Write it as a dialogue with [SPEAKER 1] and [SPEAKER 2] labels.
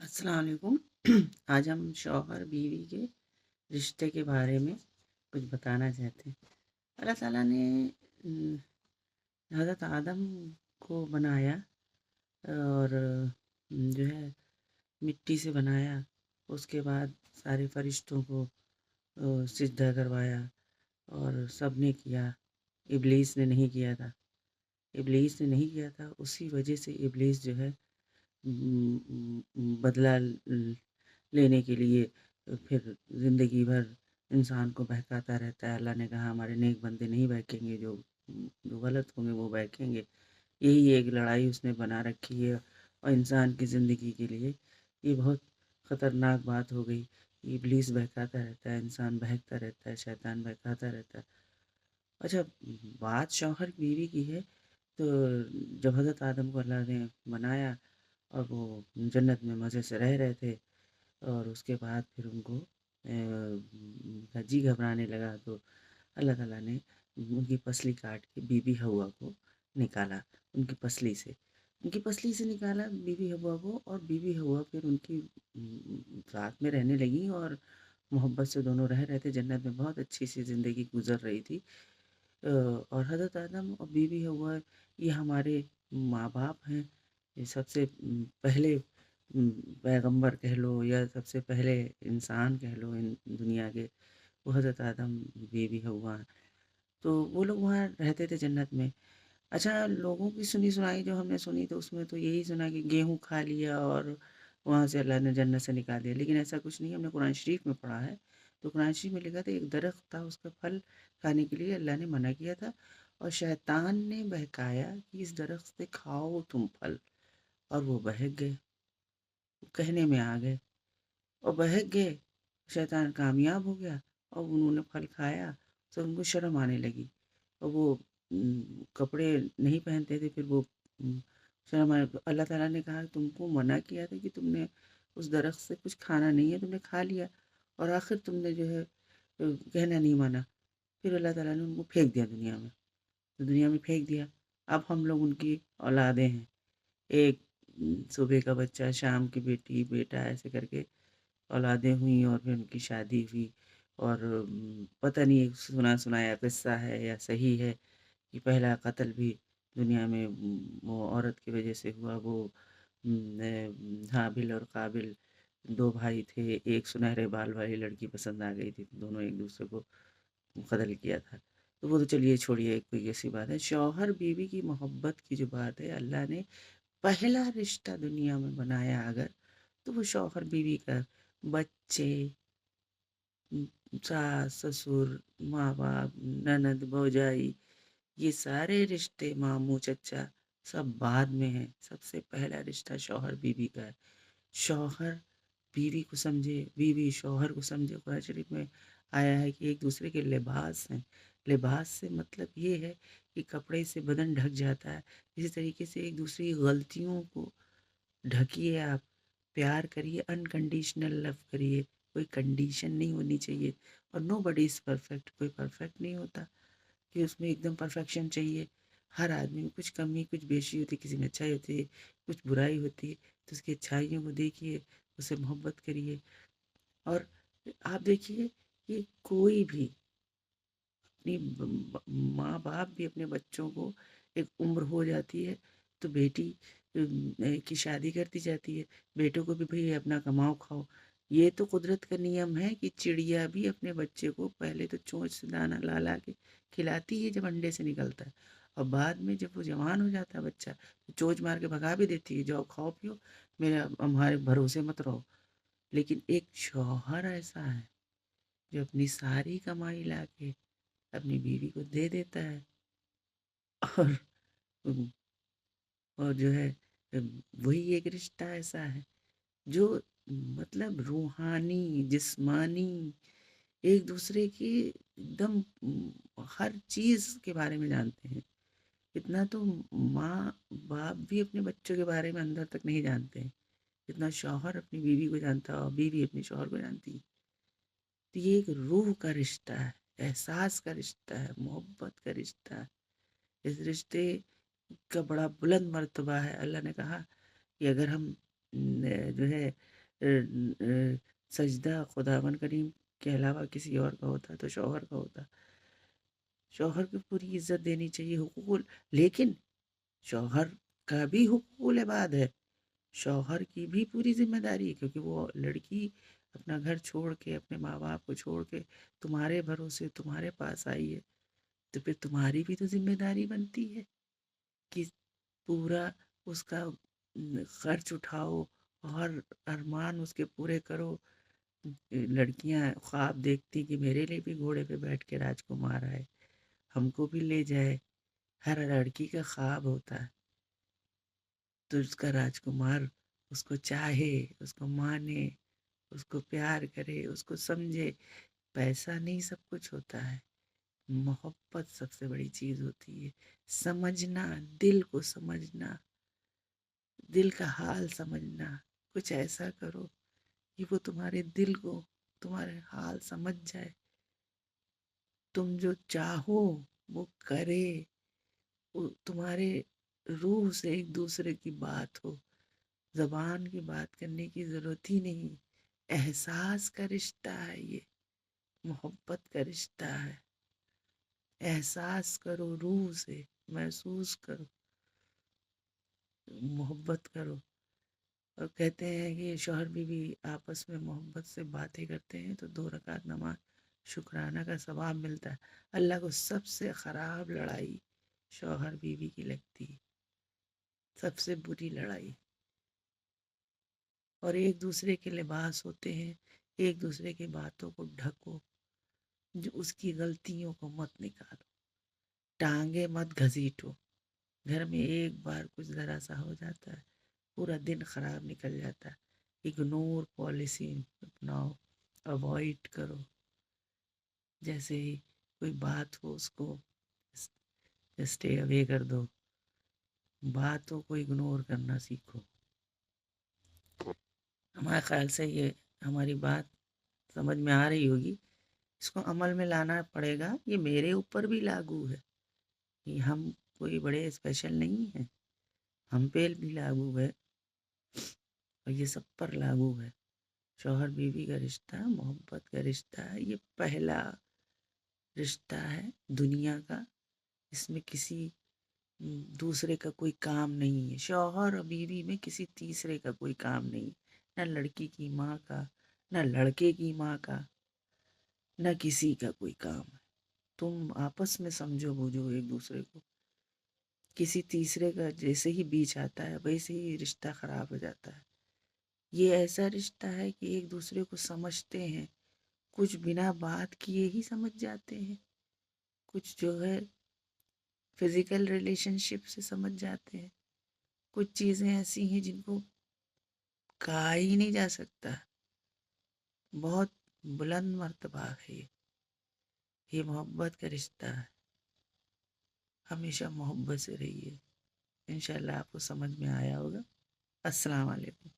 [SPEAKER 1] السلام علیکم۔ آج ہم شوہر بیوی کے رشتے کے بارے میں کچھ بتانا چاہتے ہیں۔ اللہ تعالیٰ نے ام، حضرت آدم کو بنایا اور جو ہے مٹی سے بنایا۔ اس کے بعد سارے فرشتوں کو سجدہ کروایا اور سب نے کیا، ابلیس نے نہیں کیا تھا۔ ابلیس نے نہیں کیا تھا، اسی وجہ سے ابلیس جو ہے بدلہ لینے کے لیے پھر زندگی بھر انسان کو بہکاتا رہتا ہے۔ اللہ نے کہا ہمارے نیک بندے نہیں بہکیں گے، جو غلط ہوں گے وہ بہکیں گے۔ یہی ایک لڑائی اس نے بنا رکھی ہے، اور انسان کی زندگی کے لیے یہ بہت خطرناک بات ہو گئی۔ ابلیس بہکاتا رہتا ہے، انسان بہکتا رہتا ہے، شیطان بہکاتا رہتا ہے۔ اچھا، بات شوہر بیوی کی ہے تو جب حضرت آدم کو اللہ نے بنایا اور وہ جنت میں مزے سے رہ رہے تھے، اور اس کے بعد پھر ان کو جی گھبرانے لگا تو اللہ تعالیٰ نے ان کی پسلی کاٹ کے بی بی ہوا کو نکالا۔ ان کی پسلی سے نکالا بی بی ہوا کو، اور بی بی ہوا پھر ان کی ساتھ میں رہنے لگی اور محبت سے دونوں رہ رہے تھے جنت میں، بہت اچھی سی زندگی گزر رہی تھی۔ اور حضرت آدم اور بی بی ہوا یہ ہمارے ماں باپ ہیں، یہ سب سے پہلے پیغمبر کہہ لو یا سب سے پہلے انسان کہہ لو ان دنیا کے، وہ حضرت آدم بی بی ہوا ہیں۔ تو وہ لوگ وہاں رہتے تھے جنت میں۔ اچھا، لوگوں کی سنی سنائی جو ہم نے سنی تو اس میں تو یہی سنا کہ گیہوں کھا لیا اور وہاں سے اللہ نے جنت سے نکال دیا، لیکن ایسا کچھ نہیں۔ ہم نے قرآن شریف میں پڑھا ہے، تو قرآن شریف میں لکھا تھا ایک درخت تھا، اس کا پھل کھانے کے لیے اللہ نے منع کیا تھا، اور شیطان نے بہکایا کہ اس درخت سے کھاؤ تم پھل، اور وہ بہک گئے، کہنے میں آ گئے اور بہک گئے۔ شیطان کامیاب ہو گیا اور انہوں نے پھل کھایا تو ان کو شرم آنے لگی، اور وہ کپڑے نہیں پہنتے تھے، پھر وہ شرم آنے، اللہ تعالیٰ نے کہا تم کو منع کیا تھا کہ تم نے اس درخت سے کچھ کھانا نہیں ہے، تم نے کھا لیا، اور آخر تم نے جو ہے کہنا نہیں مانا۔ پھر اللہ تعالیٰ نے ان کو پھینک دیا دنیا میں، تو دنیا میں پھینک دیا۔ اب ہم لوگ ان کی اولادیں ہیں، ایک صبح کا بچہ، شام کی بیٹی بیٹا، ایسے کر کے اولادیں ہوئیں، اور پھر ان کی شادی ہوئی، اور پتہ نہیں سنا سنایا قصہ ہے یا صحیح ہے کہ پہلا قتل بھی دنیا میں وہ عورت کی وجہ سے ہوا۔ وہ حابل اور قابل دو بھائی تھے، ایک سنہرے بال والی لڑکی پسند آ گئی تھی، دونوں ایک دوسرے کو قتل کیا تھا۔ تو وہ تو چلیے چھوڑیے، ایک کوئی ایسی بات ہے۔ شوہر بیوی کی محبت کی جو بات ہے، اللہ نے پہلا رشتہ دنیا میں بنایا اگر، تو وہ شوہر بیوی کا۔ بچے، ساس سسر، ماں باپ، نند بھوجائی، یہ سارے رشتے، ماموں چچا، سب بعد میں ہیں۔ سب سے پہلا رشتہ شوہر بیوی کا ہے۔ شوہر بیوی کو سمجھے، بیوی شوہر کو سمجھے۔ قرآن شریف میں آیا ہے کہ ایک دوسرے کے لباس ہیں۔ لباس سے مطلب یہ ہے کہ کپڑے سے بدن ڈھک جاتا ہے، اسی طریقے سے ایک دوسرے کی غلطیوں کو ڈھکیے، آپ پیار کریے، انکنڈیشنل لو کریے، کوئی کنڈیشن نہیں ہونی چاہیے۔ اور نو بڈی از پرفیکٹ، کوئی پرفیکٹ نہیں ہوتا کہ اس میں ایک دم پرفیکشن چاہیے۔ ہر آدمی میں کچھ کمی کچھ بیشی ہوتی ہے، کسی میں اچھائی ہوتی ہے، کچھ برائی ہوتی ہے، تو اس کی اچھائیوں کو دیکھیے، اسے محبت کریے۔ اور آپ دیکھیے کہ کوئی بھی اپنی ماں باپ بھی اپنے بچوں کو، ایک عمر ہو جاتی ہے تو بیٹی کی شادی کرتی جاتی ہے، بیٹوں کو بھی بھئی اپنا کماؤ کھاؤ۔ یہ تو قدرت کا نیم ہے کہ چڑیا بھی اپنے بچے کو پہلے تو چونچ سے دانہ لا لا کے کھلاتی ہے جب انڈے سے نکلتا ہے، اور بعد میں جب وہ جوان ہو جاتا ہے بچہ تو چونچ مار کے بھگا بھی دیتی ہے، جاؤ کھاؤ پیو، میرا ہمارے بھروسے مت رہو۔ لیکن ایک شوہر ایسا ہے جو اپنی ساری کمائی لا کے اپنی بیوی کو دے دیتا ہے، اور جو ہے وہی ایک رشتہ ایسا ہے جو مطلب روحانی جسمانی ایک دوسرے کی ایک دم ہر چیز کے بارے میں جانتے ہیں۔ اتنا تو ماں باپ بھی اپنے بچوں کے بارے میں اندر تک نہیں جانتے ہیں جتنا شوہر اپنی بیوی کو جانتا ہے اور بیوی اپنے شوہر کو جانتی ہے۔ تو یہ ایک روح کا رشتہ ہے، احساس کا رشتہ ہے، محبت کا رشتہ ہے۔ اس رشتے کا بڑا بلند مرتبہ ہے۔ اللہ نے کہا کہ اگر ہم جو ہے سجدہ خداوند کریم کے علاوہ کسی اور کا ہوتا تو شوہر کا ہوتا۔ شوہر کو پوری عزت دینی چاہیے، لیکن شوہر کا بھی حقوق العباد ہے، شوہر کی بھی پوری ذمہ داری ہے، کیونکہ وہ لڑکی اپنا گھر چھوڑ کے، اپنے ماں باپ کو چھوڑ کے تمہارے بھروسے تمہارے پاس آئی ہے، تو پھر تمہاری بھی تو ذمہ داری بنتی ہے کہ پورا اس کا خرچ اٹھاؤ اور ارمان اس کے پورے کرو۔ لڑکیاں خواب دیکھتی کہ میرے لیے بھی گھوڑے پہ بیٹھ کے راجکمار آئے، ہم کو بھی لے جائے، ہر لڑکی کا خواب ہوتا ہے، تو اس کا راجکمار اس کو چاہے، اس کو مانے، اس کو پیار کرے، اس کو سمجھے۔ پیسہ نہیں سب کچھ ہوتا ہے، محبت سب سے بڑی چیز ہوتی ہے، سمجھنا، دل کو سمجھنا، دل کا حال سمجھنا، کچھ ایسا کرو کہ وہ تمہارے دل کو، تمہارے حال سمجھ جائے، تم جو چاہو وہ کرے، تمہارے روح سے ایک دوسرے کی بات ہو، زبان کی بات کرنے کی ضرورت ہی نہیں، احساس کا رشتہ ہے، یہ محبت کا رشتہ ہے، احساس کرو، روح سے محسوس کرو، محبت کرو۔ اور کہتے ہیں کہ شوہر بیوی آپس میں محبت سے باتیں کرتے ہیں تو 2 رکعت نماز شکرانہ کا ثواب ملتا ہے۔ اللہ کو سب سے خراب لڑائی شوہر بیوی کی لگتی ہے، سب سے بری لڑائی، اور ایک دوسرے کے لباس ہوتے ہیں، ایک دوسرے کی باتوں کو ڈھکو، جو اس کی غلطیوں کو مت نکالو، ٹانگیں مت گھسیٹو، گھر میں ایک بار کچھ ذرا سا ہو جاتا ہے پورا دن خراب نکل جاتا ہے۔ اگنور پالیسی اپناؤ، اوائڈ کرو، جیسے ہی کوئی بات ہو اس کو اسٹے اوے کر دو، باتوں کو اگنور کرنا سیکھو۔ ہمارے خیال سے یہ ہماری بات سمجھ میں آ رہی ہوگی، اس کو عمل میں لانا پڑے گا، یہ میرے اوپر بھی لاگو ہے، یہ ہم کوئی بڑے اسپیشل نہیں ہیں، ہم پہ بھی لاگو ہے اور یہ سب پر لاگو ہے۔ شوہر بیوی کا رشتہ محبت کا رشتہ ہے، یہ پہلا رشتہ ہے دنیا کا، اس میں کسی دوسرے کا کوئی کام نہیں ہے، شوہر اور بیوی میں کسی تیسرے کا کوئی کام نہیں، نہ لڑکی کی ماں کا، نہ لڑکے کی ماں کا، نہ کسی کا کوئی کام ہے۔ تم آپس میں سمجھو بوجھو ایک دوسرے کو، کسی تیسرے کا جیسے ہی بیچ آتا ہے ویسے ہی رشتہ خراب ہو جاتا ہے۔ یہ ایسا رشتہ ہے کہ ایک دوسرے کو سمجھتے ہیں، کچھ بنا بات کیے ہی سمجھ جاتے ہیں، کچھ جو ہے فزیکل ریلیشن شپ سے سمجھ جاتے ہیں، کچھ چیزیں ایسی ہیں جن کو کہا ہی نہیں جا سکتا، بہت بلند مرتبہ ہے یہ محبت کا رشتہ ہے، ہمیشہ محبت سے رہیے۔ انشاءاللہ آپ کو سمجھ میں آیا ہوگا۔ السلام علیکم۔